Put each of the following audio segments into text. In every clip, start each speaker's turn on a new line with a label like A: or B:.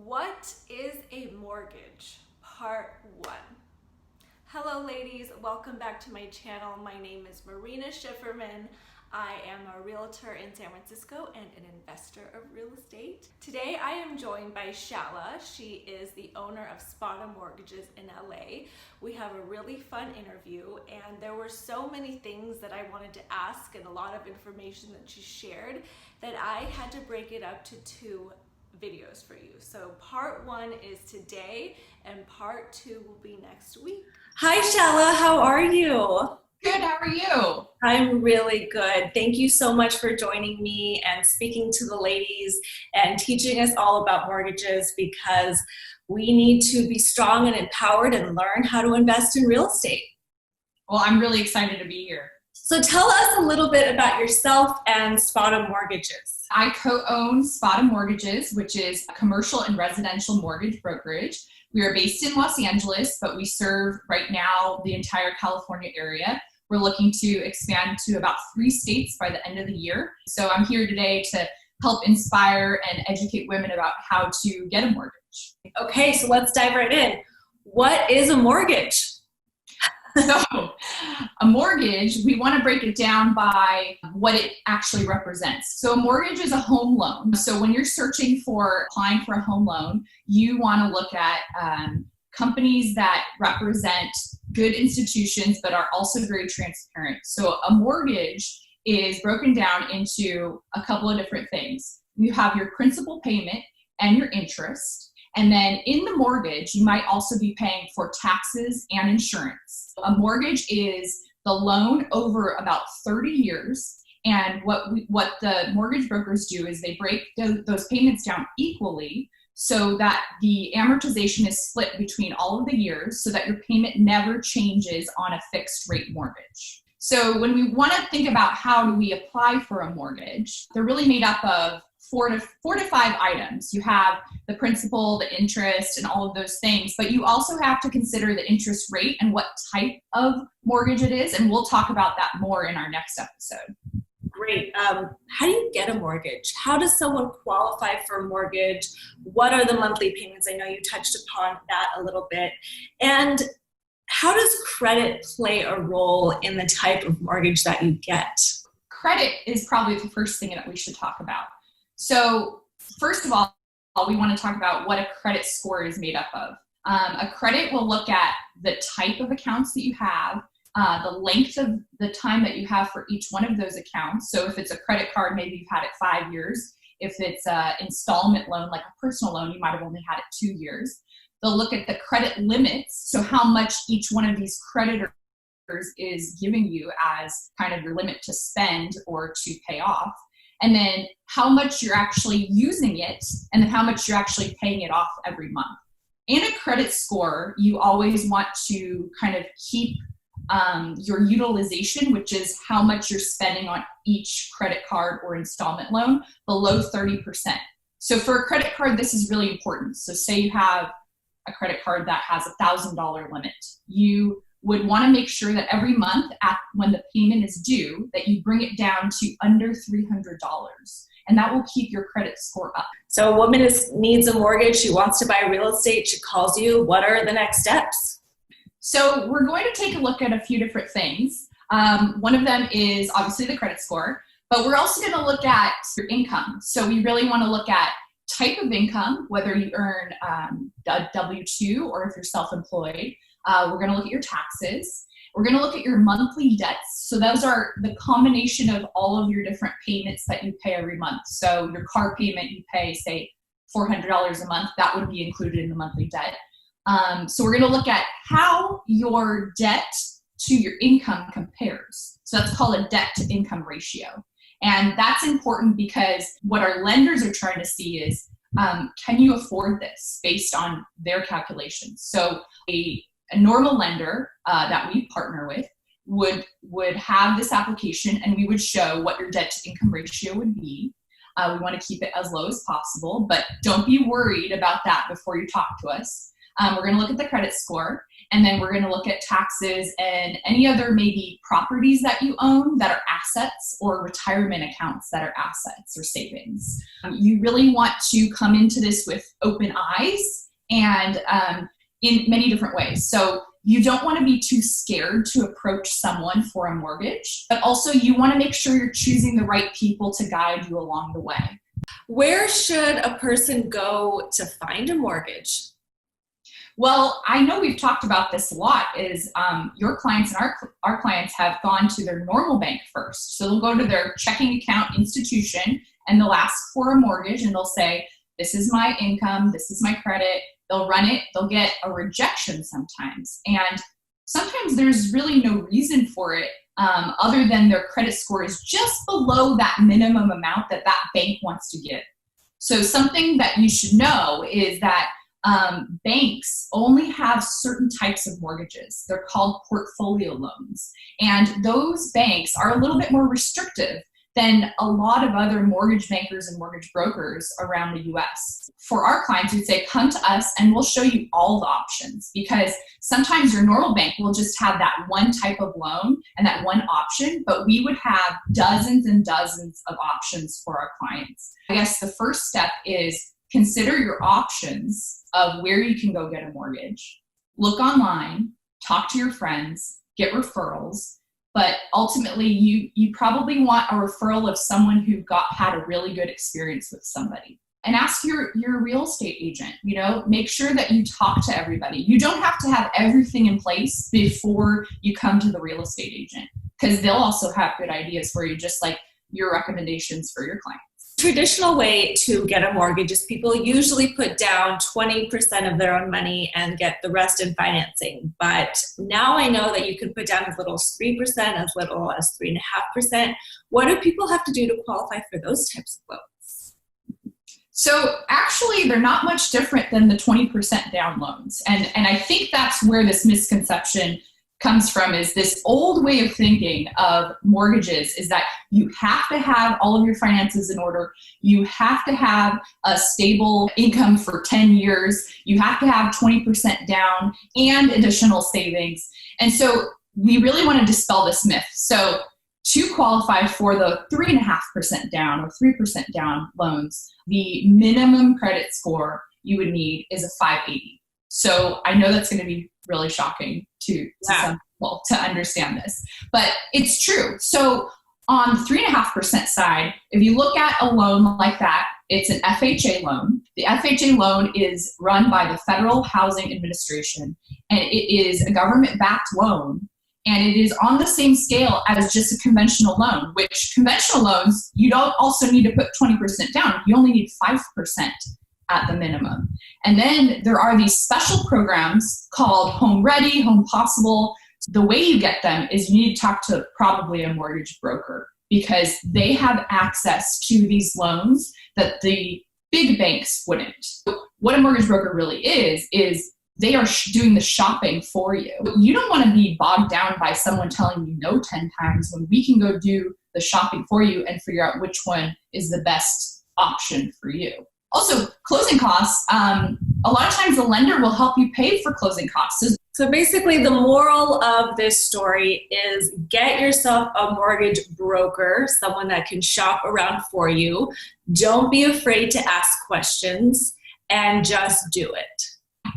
A: What is a mortgage? Part 1. Hello ladies, welcome back to my channel. My name is Marina Schifferman. I am a realtor in San Francisco and an investor of real estate. Today I am joined by Shahla. She is the owner of Spada Mortgages in LA. We have a really fun interview and there were so many things that I wanted to ask and a lot of information that she shared that I had to break it up to 2 videos for you. So part 1 is today and part 2 will be next week. Hi Shahla, how are you?
B: Good, how are you?
A: I'm really good. Thank you so much for joining me and speaking to the ladies and teaching us all about mortgages because we need to be strong and empowered and learn how to invest in real estate.
B: Well, I'm really excited to be here.
A: So tell us a little bit about yourself and Spada Mortgages.
B: I co-own Spada Mortgages, which is a commercial and residential mortgage brokerage. We are based in Los Angeles, but we serve right now the entire California area. We're looking to expand to about 3 states by the end of the year. So I'm here today to help inspire and educate women about how to get a mortgage.
A: Okay, so let's dive right in. What is a mortgage?
B: So a mortgage, we want to break it down by what it actually represents. So a mortgage is a home loan. So when you're searching for applying for a home loan, you want to look at companies that represent good institutions but are also very transparent. So a mortgage is broken down into a couple of different things. You have your principal payment and your interest. And then in the mortgage, you might also be paying for taxes and insurance. A mortgage is the loan over about 30 years. And what the mortgage brokers do is they break those payments down equally so that the amortization is split between all of the years so that your payment never changes on a fixed rate mortgage. So when we want to think about how do we apply for a mortgage, they're really made up of four to five items. You have the principal, the interest, and all of those things, but you also have to consider the interest rate and what type of mortgage it is, and we'll talk about that more in our next episode.
A: Great. How do you get a mortgage? How does someone qualify for a mortgage? What are the monthly payments? I know you touched upon that a little bit. And how does credit play a role in the type of mortgage that you get?
B: Credit is probably the first thing that we should talk about. So first of all, we want to talk about what a credit score is made up of. A credit will look at the type of accounts that you have, the length of the time that you have for each one of those accounts. So if it's a credit card, maybe you've had it 5 years. If it's an installment loan, like a personal loan, you might have only had it 2 years. They'll look at the credit limits, so how much each one of these creditors is giving you as kind of your limit to spend or to pay off. And then how much you're actually using it, and then how much you're actually paying it off every month. In a credit score, you always want to kind of keep your utilization, which is how much you're spending on each credit card or installment loan, below 30%. So for a credit card, this is really important. So say you have a credit card that has $1,000 limit. You would want to make sure that every month when the payment is due, that you bring it down to under $300. And that will keep your credit score up.
A: So a woman needs a mortgage, she wants to buy real estate, she calls you. What are the next steps?
B: So we're going to take a look at a few different things. One of them is obviously the credit score, but we're also going to look at your income. So we really want to look at type of income, whether you earn a W-2 or if you're self-employed. We're going to look at your taxes. We're going to look at your monthly debts. So those are the combination of all of your different payments that you pay every month. So your car payment, you pay, say, $400 a month. That would be included in the monthly debt. So we're going to look at how your debt to your income compares. So that's called a debt to income ratio. And that's important because what our lenders are trying to see is, can you afford this based on their calculations? So a normal lender that we partner with would have this application, and we would show what your debt to income ratio would be. We want to keep it as low as possible, but don't be worried about that before you talk to us. We're going to look at the credit score, And then we're going to look at taxes and any other maybe properties that you own that are assets, or retirement accounts that are assets or savings. You really want to come into this with open eyes and in many different ways. So you don't want to be too scared to approach someone for a mortgage, but also you want to make sure you're choosing the right people to guide you along the way.
A: Where should a person go to find a mortgage?
B: Well, I know we've talked about this a lot, is your clients and our clients have gone to their normal bank first. So they'll go to their checking account institution and they'll ask for a mortgage and they'll say, this is my income, this is my credit. They'll run it, they'll get a rejection sometimes. And sometimes there's really no reason for it other than their credit score is just below that minimum amount that that bank wants to give. So something that you should know is that banks only have certain types of mortgages. They're called portfolio loans. And those banks are a little bit more restrictive than a lot of other mortgage bankers and mortgage brokers around the US. For our clients, we'd say, come to us and we'll show you all the options, because sometimes your normal bank will just have that one type of loan and that one option, but we would have dozens and dozens of options for our clients. I guess the first step is consider your options of where you can go get a mortgage. Look online, talk to your friends, get referrals. But ultimately, you probably want a referral of someone who had a really good experience with somebody. And ask your real estate agent, make sure that you talk to everybody. You don't have to have everything in place before you come to the real estate agent, because they'll also have good ideas for you, just like your recommendations for your clients.
A: Traditional way to get a mortgage is people usually put down 20% of their own money and get the rest in financing. But now I know that you can put down as little as 3%, as little as 3.5%. What do people have to do to qualify for those types of loans?
B: So actually, they're not much different than the 20% down loans. And I think that's where this misconception comes from, is this old way of thinking of mortgages is that you have to have all of your finances in order. You have to have a stable income for 10 years. You have to have 20% down and additional savings. And so we really want to dispel this myth. So to qualify for the 3.5% down or 3% down loans, the minimum credit score you would need is a 580. So I know that's going to be really shocking to some people to understand this, but it's true. So on the 3.5% side, if you look at a loan like that, it's an FHA loan. The FHA loan is run by the Federal Housing Administration, and it is a government-backed loan, and it is on the same scale as just a conventional loan, which conventional loans, you don't also need to put 20% down. You only need 5% at the minimum. And then there are these special programs called Home Ready, Home Possible. The way you get them is you need to talk to probably a mortgage broker, because they have access to these loans that the big banks wouldn't. What a mortgage broker really is they are doing the shopping for you. You don't want to be bogged down by someone telling you no 10 times when we can go do the shopping for you and figure out which one is the best option for you. Also, closing costs, a lot of times the lender will help you pay for closing costs.
A: So basically the moral of this story is get yourself a mortgage broker, someone that can shop around for you. Don't be afraid to ask questions and just do it.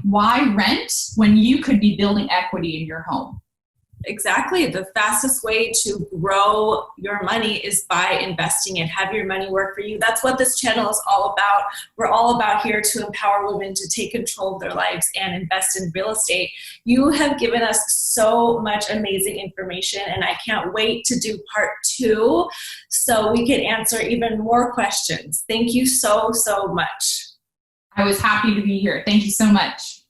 B: Why rent when you could be building equity in your home?
A: Exactly. The fastest way to grow your money is by investing it. Have your money work for you. That's what this channel is all about. We're all about here to empower women to take control of their lives and invest in real estate. You have given us so much amazing information, and I can't wait to do part 2 so we can answer even more questions. Thank you so, so much.
B: I was happy to be here. Thank you so much.